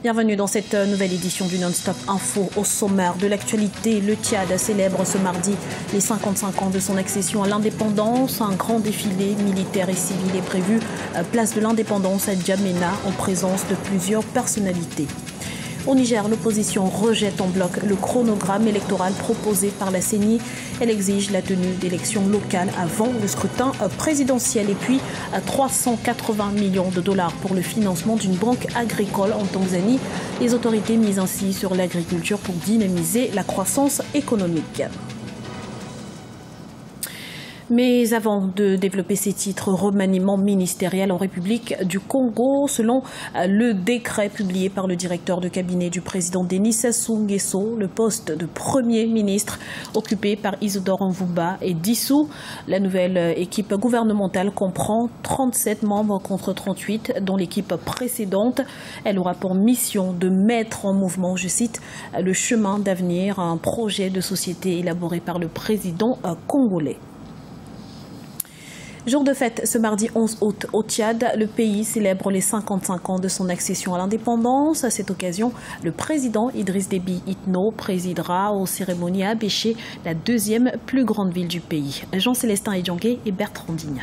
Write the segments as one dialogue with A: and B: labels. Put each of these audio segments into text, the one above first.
A: Bienvenue dans cette nouvelle édition du Non-Stop Info. Au sommaire de l'actualité, le Tchad célèbre ce mardi les 55 ans de son accession à l'indépendance. Un grand défilé militaire et civil est prévu place de l'indépendance à N'Djamena en présence de plusieurs personnalités. Au Niger, l'opposition rejette en bloc le chronogramme électoral proposé par la CENI. Elle exige la tenue d'élections locales avant le scrutin présidentiel. Et puis, 380 millions de dollars pour le financement d'une banque agricole en Tanzanie. Les autorités misent ainsi sur l'agriculture pour dynamiser la croissance économique. Mais avant de développer ces titres, remaniement ministériel en République du Congo, selon le décret publié par le directeur de cabinet du président Denis Sassou Nguesso, le poste de Premier ministre occupé par Isidore Mvouba est dissous. La nouvelle équipe gouvernementale comprend 37 membres contre 38, dont l'équipe précédente. Elle aura pour mission de mettre en mouvement, je cite, le chemin d'avenir, un projet de société élaboré par le président congolais. Jour de fête ce mardi 11 août au Tchad, le pays célèbre les 55 ans de son accession à l'indépendance. À cette occasion, le président Idriss Déby Itno présidera aux cérémonies à Abéché, la deuxième plus grande ville du pays. Jean-Célestin Edjangué et Bertrand Digna.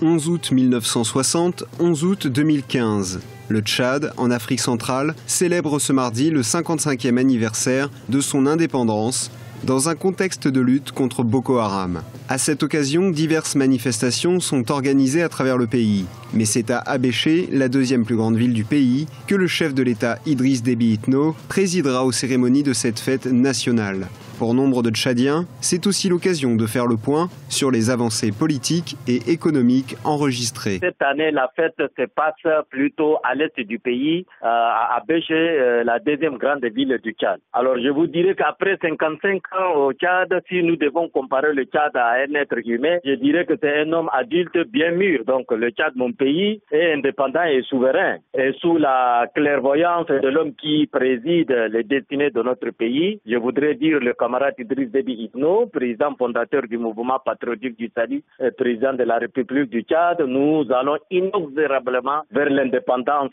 B: 11 août 1960, 11 août 2015. Le Tchad, en Afrique centrale, célèbre ce mardi le 55e anniversaire de son indépendance, dans un contexte de lutte contre Boko Haram. À cette occasion, diverses manifestations sont organisées à travers le pays. Mais c'est à Abéché, la deuxième plus grande ville du pays, que le chef de l'État Idriss Déby Itno présidera aux cérémonies de cette fête nationale. Pour nombre de Tchadiens, c'est aussi l'occasion de faire le point sur les avancées politiques et économiques enregistrées.
C: Cette année, la fête se passe plutôt à l'est du pays, à Abéché, la deuxième grande ville du Tchad. Alors je vous dirais qu'après 55 ans au Tchad, si nous devons comparer le Tchad à un être humain, je dirais que c'est un homme adulte bien mûr. Donc le Tchad, mon pays, est indépendant et souverain. Et sous la clairvoyance de l'homme qui préside les destinées de notre pays, je voudrais dire le camarade Idriss Déby Itno, président fondateur du mouvement patriotique du Salut, président de la République du Tchad, nous allons inexorablement vers l'indépendance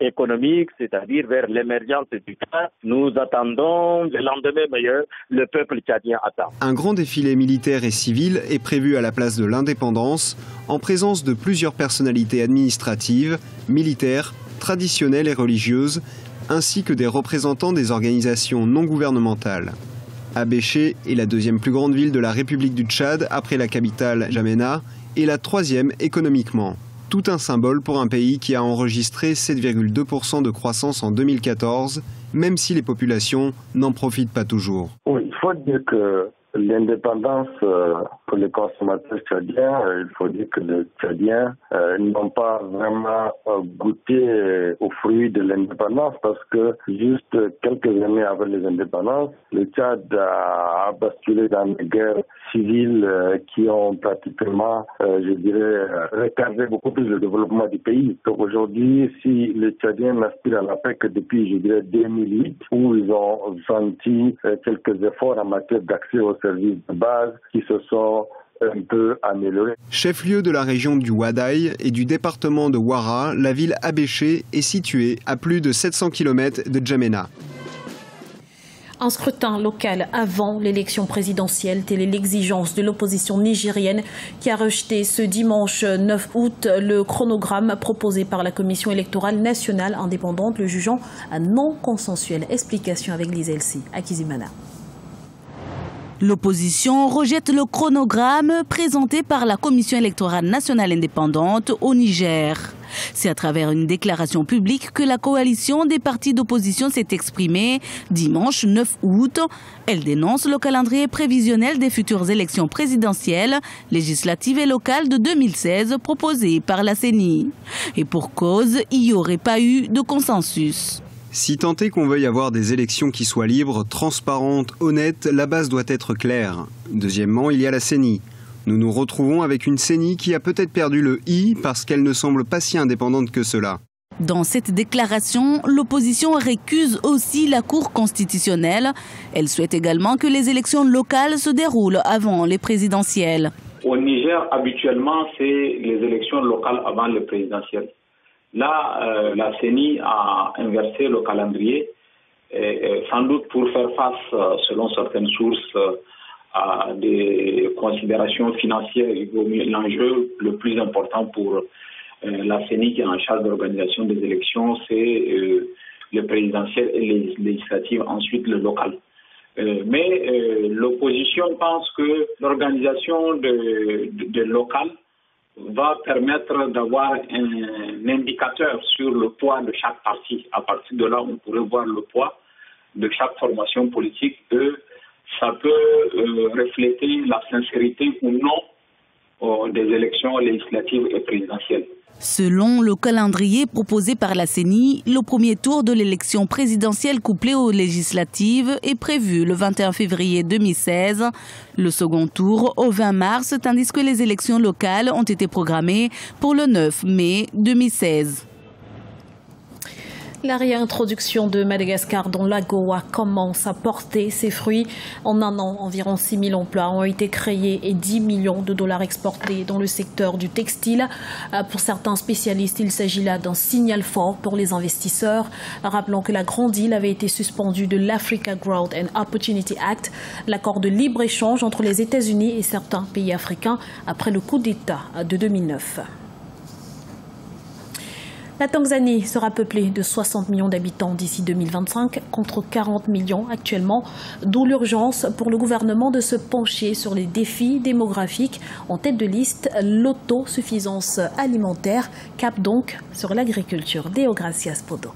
C: économique, c'est-à-dire vers l'émergence du Tchad. Nous attendons le lendemain meilleur, le peuple tchadien attend.
B: Un grand défilé militaire et civil est prévu à la place de l'indépendance, en présence de plusieurs personnalités administratives, militaires, traditionnelles et religieuses, ainsi que des représentants des organisations non gouvernementales. Abéché est la deuxième plus grande ville de la République du Tchad après la capitale N'Djamena et la troisième économiquement. Tout un symbole pour un pays qui a enregistré 7,2% de croissance en 2014, même si les populations n'en profitent pas toujours.
D: Oui, il faut dire que l'indépendance pour les consommateurs tchadiens, il faut dire que les Tchadiens n'ont pas vraiment goûté aux fruits de l'indépendance parce que juste quelques années avant les indépendances, le Tchad a basculé dans des guerres civiles qui ont pratiquement, je dirais, retardé beaucoup plus le développement du pays. Donc aujourd'hui, si les Tchadiens n'aspirent à la paix que depuis, je dirais, 2008, où ils ont senti quelques efforts en matière d'accès aux services de base qui se sont un peu améliorés.
B: Chef-lieu de la région du Ouadaï et du département de Ouara, la ville Abéché est située à plus de 700 km de N'Djamena.
A: Un scrutin local avant l'élection présidentielle, telle est l'exigence de l'opposition nigérienne qui a rejeté ce dimanche 9 août le chronogramme proposé par la Commission électorale nationale indépendante, le jugeant non consensuel. Explication avec Lisa Elsi à Kizimana.
E: L'opposition rejette le chronogramme présenté par la Commission électorale nationale indépendante au Niger. C'est à travers une déclaration publique que la coalition des partis d'opposition s'est exprimée dimanche 9 août. Elle dénonce le calendrier prévisionnel des futures élections présidentielles, législatives et locales de 2016 proposées par la CENI. Et pour cause, il n'y aurait pas eu de consensus.
B: Si tant est qu'on veuille avoir des élections qui soient libres, transparentes, honnêtes, la base doit être claire. Deuxièmement, il y a la CENI. Nous nous retrouvons avec une CENI qui a peut-être perdu le « i » parce qu'elle ne semble pas si indépendante que cela.
E: Dans cette déclaration, l'opposition récuse aussi la Cour constitutionnelle. Elle souhaite également que les élections locales se déroulent avant les présidentielles.
F: Au Niger, habituellement, c'est les élections locales avant les présidentielles. Là, la CENI a inversé le calendrier, sans doute pour faire face, selon certaines sources, à des considérations financières. L'enjeu le plus important pour la CENI qui est en charge de l'organisation des élections, c'est le présidentiel et les législatives, ensuite le local. Mais l'opposition pense que l'organisation de local va permettre d'avoir un indicateur sur le poids de chaque parti. À partir de là, on pourrait voir le poids de chaque formation politique et ça peut refléter la sincérité ou non des élections législatives et présidentielles.
E: Selon le calendrier proposé par la CENI, le premier tour de l'élection présidentielle couplée aux législatives est prévu le 21 février 2016, le second tour au 20 mars, tandis que les élections locales ont été programmées pour le 9 mai 2016.
A: La réintroduction de Madagascar dans l'AGOA commence à porter ses fruits. En un an, environ 6 000 emplois ont été créés et 10 millions de dollars exportés dans le secteur du textile. Pour certains spécialistes, il s'agit là d'un signal fort pour les investisseurs. Rappelons que la Grande Île avait été suspendue de l'Africa Growth and Opportunity Act, l'accord de libre-échange entre les États-Unis et certains pays africains après le coup d'État de 2009. La Tanzanie sera peuplée de 60 millions d'habitants d'ici 2025 contre 40 millions actuellement, d'où l'urgence pour le gouvernement de se pencher sur les défis démographiques. En tête de liste, l'autosuffisance alimentaire, cap donc sur l'agriculture. Deogracias Podo.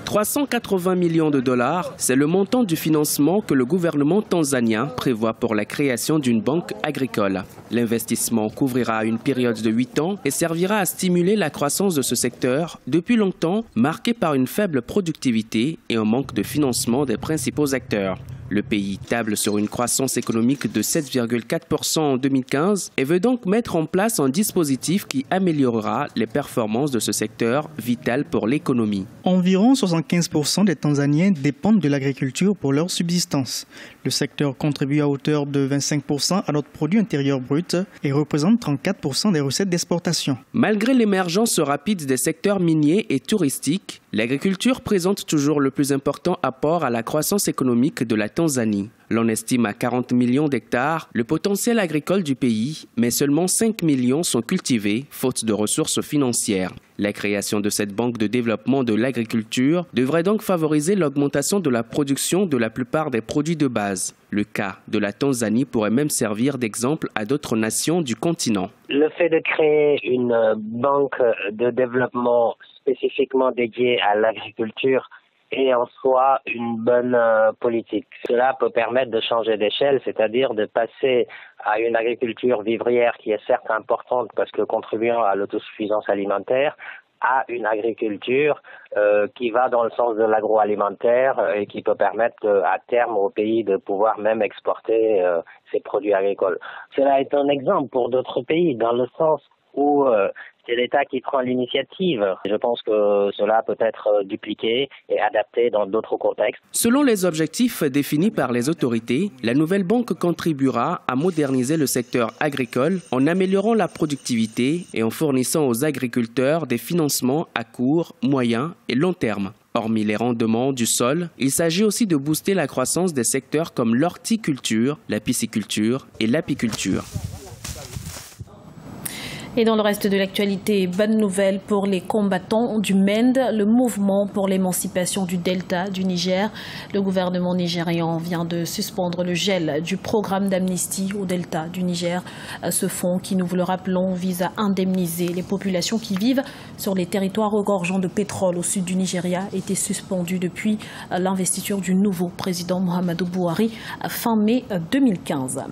G: 380 millions de dollars, c'est le montant du financement que le gouvernement tanzanien prévoit pour la création d'une banque agricole. L'investissement couvrira une période de 8 ans et servira à stimuler la croissance de ce secteur, depuis longtemps marqué par une faible productivité et un manque de financement des principaux acteurs. Le pays table sur une croissance économique de 7,4% en 2015 et veut donc mettre en place un dispositif qui améliorera les performances de ce secteur vital pour l'économie.
H: Environ 75% des Tanzaniens dépendent de l'agriculture pour leur subsistance. Le secteur contribue à hauteur de 25% à notre produit intérieur brut et représente 34% des recettes d'exportation.
G: Malgré l'émergence rapide des secteurs miniers et touristiques, l'agriculture présente toujours le plus important apport à la croissance économique de la Tanzanie. L'on estime à 40 millions d'hectares le potentiel agricole du pays, mais seulement 5 millions sont cultivés, faute de ressources financières. La création de cette banque de développement de l'agriculture devrait donc favoriser l'augmentation de la production de la plupart des produits de base. Le cas de la Tanzanie pourrait même servir d'exemple à d'autres nations du continent.
I: Le fait de créer une banque de développement spécifiquement dédiée à l'agriculture est en soi une bonne politique. Cela peut permettre de changer d'échelle, c'est-à-dire de passer à une agriculture vivrière qui est certes importante parce que contribuant à l'autosuffisance alimentaire, à une agriculture qui va dans le sens de l'agroalimentaire et qui peut permettre à terme au pays de pouvoir même exporter ses produits agricoles. Cela est un exemple pour d'autres pays dans le sens où c'est l'État qui prend l'initiative. Je pense que cela peut être dupliqué et adapté dans d'autres contextes.
G: Selon les objectifs définis par les autorités, la nouvelle banque contribuera à moderniser le secteur agricole en améliorant la productivité et en fournissant aux agriculteurs des financements à court, moyen et long terme. Hormis les rendements du sol, il s'agit aussi de booster la croissance des secteurs comme l'horticulture, la pisciculture et l'apiculture.
A: Et dans le reste de l'actualité, bonne nouvelle pour les combattants du MEND, le mouvement pour l'émancipation du delta du Niger. Le gouvernement nigérian vient de suspendre le gel du programme d'amnistie au delta du Niger. Ce fonds qui, nous vous le rappelons, vise à indemniser les populations qui vivent sur les territoires regorgeants de pétrole au sud du Nigeria était suspendu depuis l'investiture du nouveau président Muhammadu Buhari fin mai 2015.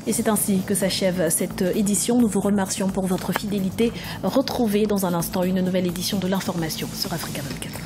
A: Et c'est ainsi que s'achève cette édition. Nous vous remercions pour votre fidélité. Retrouvez dans un instant une nouvelle édition de l'information sur Africa 24.